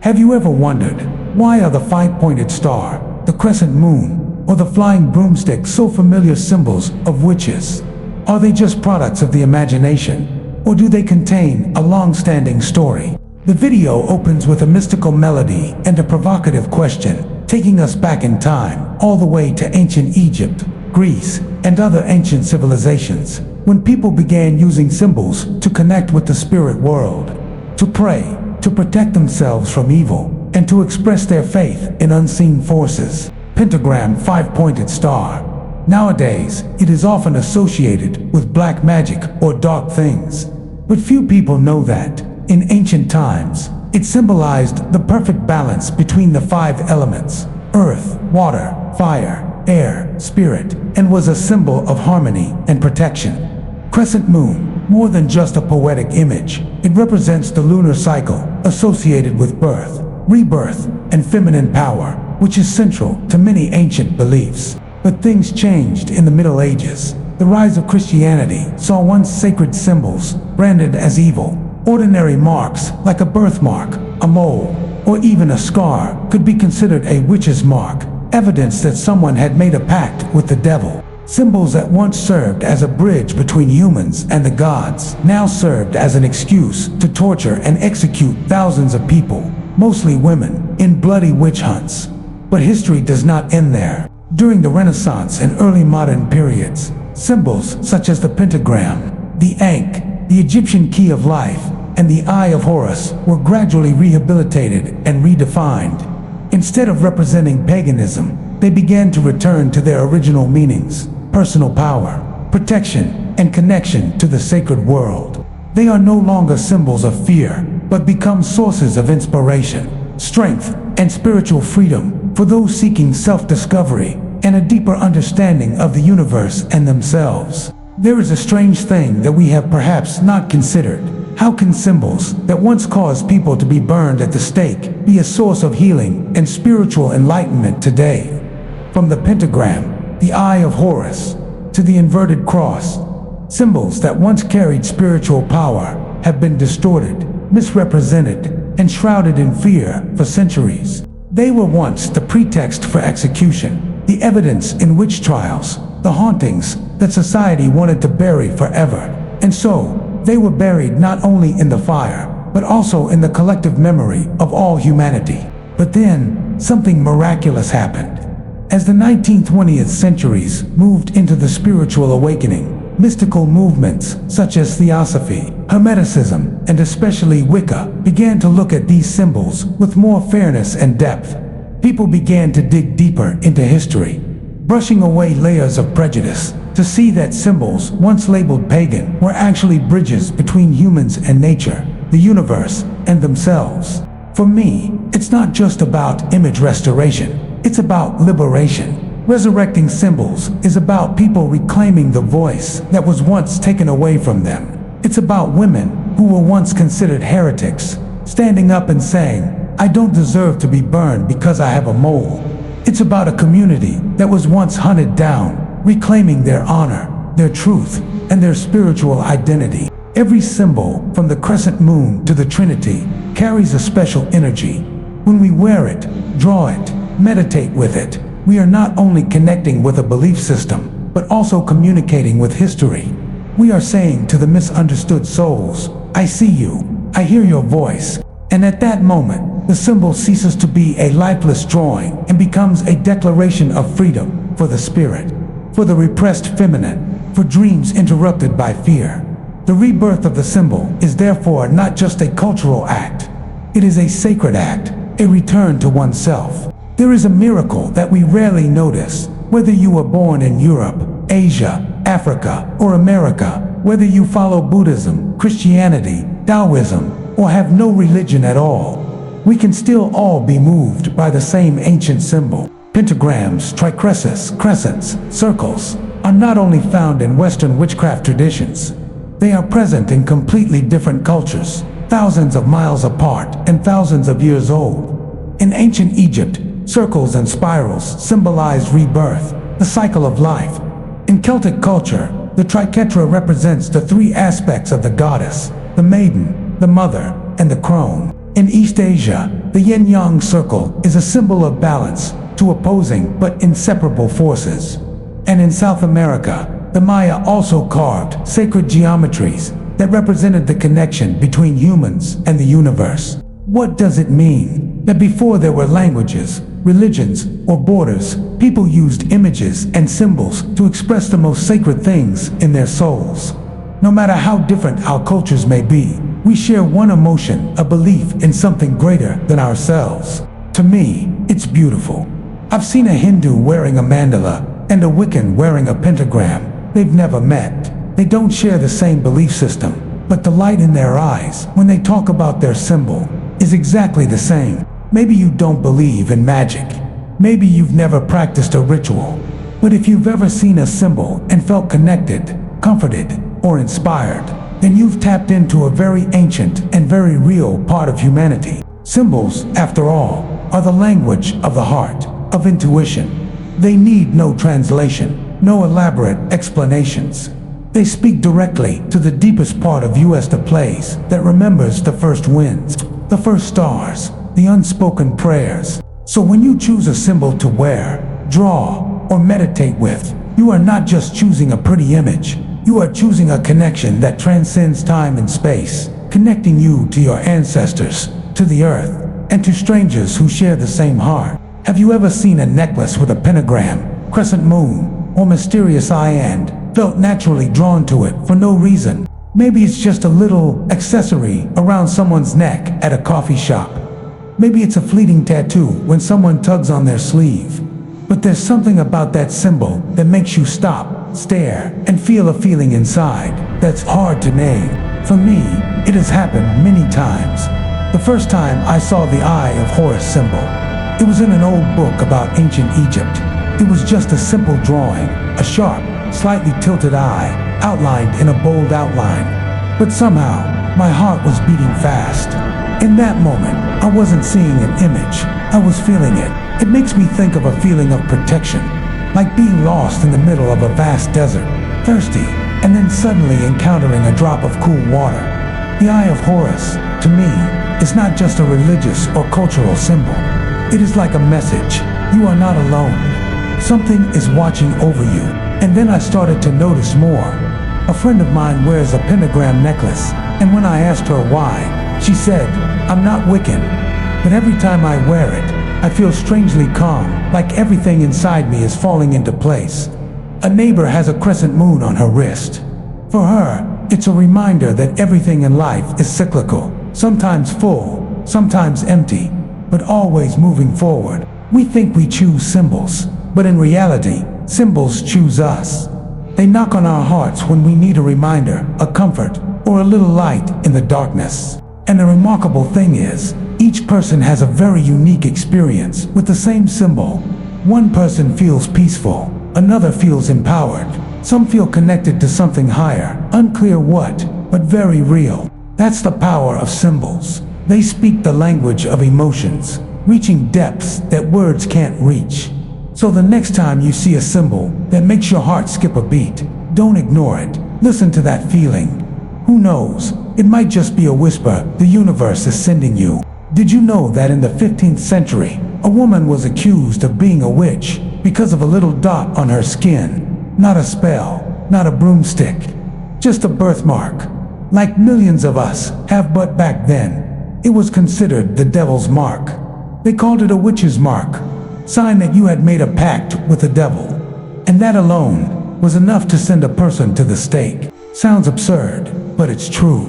Have you ever wondered, why are the five-pointed star, the crescent moon, or the flying broomstick so familiar symbols of witches? Are they just products of the imagination, or do they contain a long-standing story? The video opens with a mystical melody and a provocative question, taking us back in time, all the way to ancient Egypt, Greece, and other ancient civilizations, when people began using symbols to connect with the spirit world, to pray, to protect themselves from evil, and to express their faith in unseen forces. Pentagram, five-pointed star. Nowadays, it is often associated with black magic or dark things. But few people know that, in ancient times, it symbolized the perfect balance between the five elements: earth, water, fire, air, spirit, and was a symbol of harmony and protection. Crescent moon, more than just a poetic image, it represents the lunar cycle associated with birth, rebirth, and feminine power, which is central to many ancient beliefs. But things changed in the Middle Ages. The rise of Christianity saw once sacred symbols branded as evil. Ordinary marks, like a birthmark, a mole, or even a scar, could be considered a witch's mark, evidence that someone had made a pact with the devil. Symbols that once served as a bridge between humans and the gods now served as an excuse to torture and execute thousands of people, mostly women, in bloody witch hunts. But history does not end there. During the Renaissance and early modern periods, symbols such as the pentagram, the ankh, the Egyptian key of life, and the Eye of Horus were gradually rehabilitated and redefined. Instead of representing paganism, they began to return to their original meanings: personal power, protection, and connection to the sacred world. They are no longer symbols of fear, but become sources of inspiration, strength, and spiritual freedom for those seeking self-discovery and a deeper understanding of the universe and themselves. There is a strange thing that we have perhaps not considered. How can symbols that once caused people to be burned at the stake be a source of healing and spiritual enlightenment today? From the pentagram, the Eye of Horus, to the inverted cross, symbols that once carried spiritual power have been distorted, misrepresented, and shrouded in fear for centuries. They were once the pretext for execution, the evidence in witch trials, the hauntings that society wanted to bury forever. And so, they were buried not only in the fire, but also in the collective memory of all humanity. But then, something miraculous happened. As the 19th-20th centuries moved into the spiritual awakening, mystical movements such as Theosophy, Hermeticism, and especially Wicca began to look at these symbols with more fairness and depth. People began to dig deeper into history, brushing away layers of prejudice, to see that symbols once labeled pagan were actually bridges between humans and nature, the universe, and themselves. For me, it's not just about image restoration. It's about liberation. Resurrecting symbols is about people reclaiming the voice that was once taken away from them. It's about women who were once considered heretics, standing up and saying, "I don't deserve to be burned because I have a mole." It's about a community that was once hunted down, reclaiming their honor, their truth, and their spiritual identity. Every symbol, from the crescent moon to the Trinity, carries a special energy. When we wear it, draw it, meditate with it, we are not only connecting with a belief system, but also communicating with history. We are saying to the misunderstood souls, "I see you, I hear your voice." And at that moment, the symbol ceases to be a lifeless drawing and becomes a declaration of freedom for the spirit, for the repressed feminine, for dreams interrupted by fear. The rebirth of the symbol is therefore not just a cultural act. It is a sacred act, a return to oneself. There is a miracle that we rarely notice, whether you were born in Europe, Asia, Africa, or America, whether you follow Buddhism, Christianity, Taoism, or have no religion at all. We can still all be moved by the same ancient symbol. Pentagrams, tricrescents, crescents, circles are not only found in Western witchcraft traditions, they are present in completely different cultures, thousands of miles apart and thousands of years old. In ancient Egypt, circles and spirals symbolized rebirth, the cycle of life. In Celtic culture, the triquetra represents the three aspects of the goddess: the maiden, the mother, and the crone. In East Asia, The yin-yang circle is a symbol of balance, two opposing but inseparable forces. And in South America, the Maya also carved sacred geometries that represented the connection between humans and the universe. What does it mean? That before there were languages, religions, or borders, people used images and symbols to express the most sacred things in their souls. No matter how different our cultures may be, we share one emotion, a belief in something greater than ourselves. To me, it's beautiful. I've seen a Hindu wearing a mandala and a Wiccan wearing a pentagram. They've never met. They don't share the same belief system, but the light in their eyes when they talk about their symbol is exactly the same. Maybe you don't believe in magic. Maybe you've never practiced a ritual. But if you've ever seen a symbol and felt connected, comforted, or inspired, then you've tapped into a very ancient and very real part of humanity. Symbols, after all, are the language of the heart, of intuition. They need no translation, no elaborate explanations. They speak directly to the deepest part of you as the place that remembers the first winds, the first stars, the unspoken prayers. So when you choose a symbol to wear, draw, or meditate with, you are not just choosing a pretty image. You are choosing a connection that transcends time and space, connecting you to your ancestors, to the earth, and to strangers who share the same heart. Have you ever seen a necklace with a pentagram, crescent moon, or mysterious eye and felt naturally drawn to it for no reason? Maybe it's just a little accessory around someone's neck at a coffee shop. Maybe it's a fleeting tattoo when someone tugs on their sleeve. But there's something about that symbol that makes you stop, stare, and feel a feeling inside that's hard to name. For me, it has happened many times. The first time I saw the Eye of Horus symbol, it was in an old book about ancient Egypt. It was just a simple drawing, a sharp, slightly tilted eye, outlined in a bold outline. But somehow, my heart was beating fast. In that moment, I wasn't seeing an image, I was feeling it. It makes me think of a feeling of protection, like being lost in the middle of a vast desert, thirsty, and then suddenly encountering a drop of cool water. The Eye of Horus, to me, is not just a religious or cultural symbol. It is like a message. You are not alone. Something is watching over you. And then I started to notice more. A friend of mine wears a pentagram necklace, and when I asked her why, she said, "I'm not Wiccan, but every time I wear it, I feel strangely calm, like everything inside me is falling into place." A neighbor has a crescent moon on her wrist. For her, it's a reminder that everything in life is cyclical, sometimes full, sometimes empty, but always moving forward. We think we choose symbols, but in reality, symbols choose us. They knock on our hearts when we need a reminder, a comfort, or a little light in the darkness. And the remarkable thing is, each person has a very unique experience with the same symbol. One person feels peaceful, another feels empowered. Some feel connected to something higher, unclear what, but very real. That's the power of symbols. They speak the language of emotions, reaching depths that words can't reach. So the next time you see a symbol that makes your heart skip a beat, don't ignore it. Listen to that feeling. Who knows? It might just be a whisper the universe is sending you. Did you know that in the 15th century, a woman was accused of being a witch because of a little dot on her skin? Not a spell, not a broomstick, just a birthmark. Like millions of us have, but back then, it was considered the devil's mark. They called it a witch's mark, sign that you had made a pact with the devil. And that alone was enough to send a person to the stake. Sounds absurd, but it's true.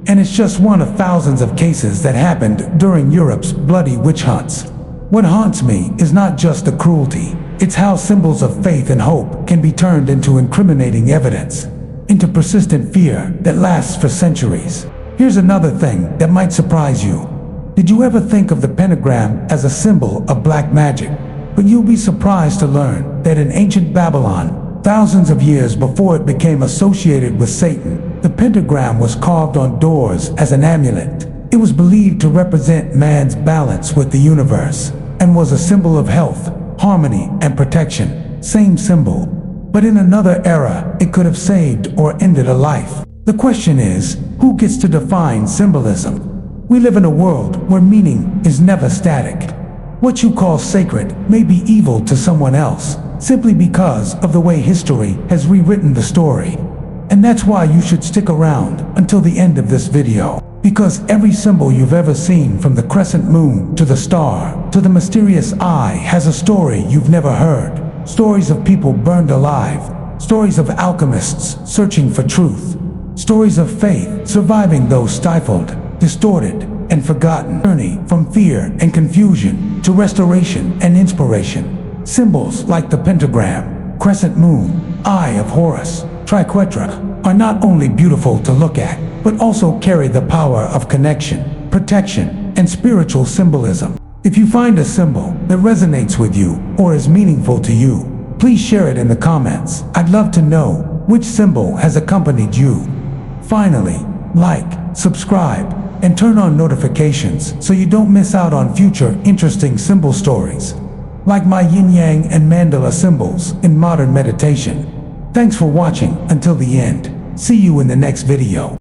And it's just one of thousands of cases that happened during Europe's bloody witch hunts. What haunts me is not just the cruelty, it's how symbols of faith and hope can be turned into incriminating evidence, into persistent fear that lasts for centuries. Here's another thing that might surprise you. Did you ever think of the pentagram as a symbol of black magic? But you'll be surprised to learn that in ancient Babylon, thousands of years before it became associated with Satan, the pentagram was carved on doors as an amulet. It was believed to represent man's balance with the universe, and was a symbol of health, harmony, and protection. Same symbol, but in another era, it could have saved or ended a life. The question is, who gets to define symbolism? We live in a world where meaning is never static. What you call sacred may be evil to someone else, simply because of the way history has rewritten the story. And that's why you should stick around until the end of this video. Because every symbol you've ever seen, from the crescent moon to the star to the mysterious eye, has a story you've never heard. Stories of people burned alive. Stories of alchemists searching for truth. Stories of faith surviving those stifled, distorted, and forgotten. Journey from fear and confusion to restoration and inspiration. Symbols like the pentagram, crescent moon, eye of Horus, triquetra are not only beautiful to look at, but also carry the power of connection, protection, and spiritual symbolism. If you find a symbol that resonates with you or is meaningful to you, please share it in the comments. I'd love to know which symbol has accompanied you. Finally, like, subscribe, and turn on notifications so you don't miss out on future interesting symbol stories, like my yin-yang and mandala symbols in modern meditation. Thanks for watching until the end. See you in the next video.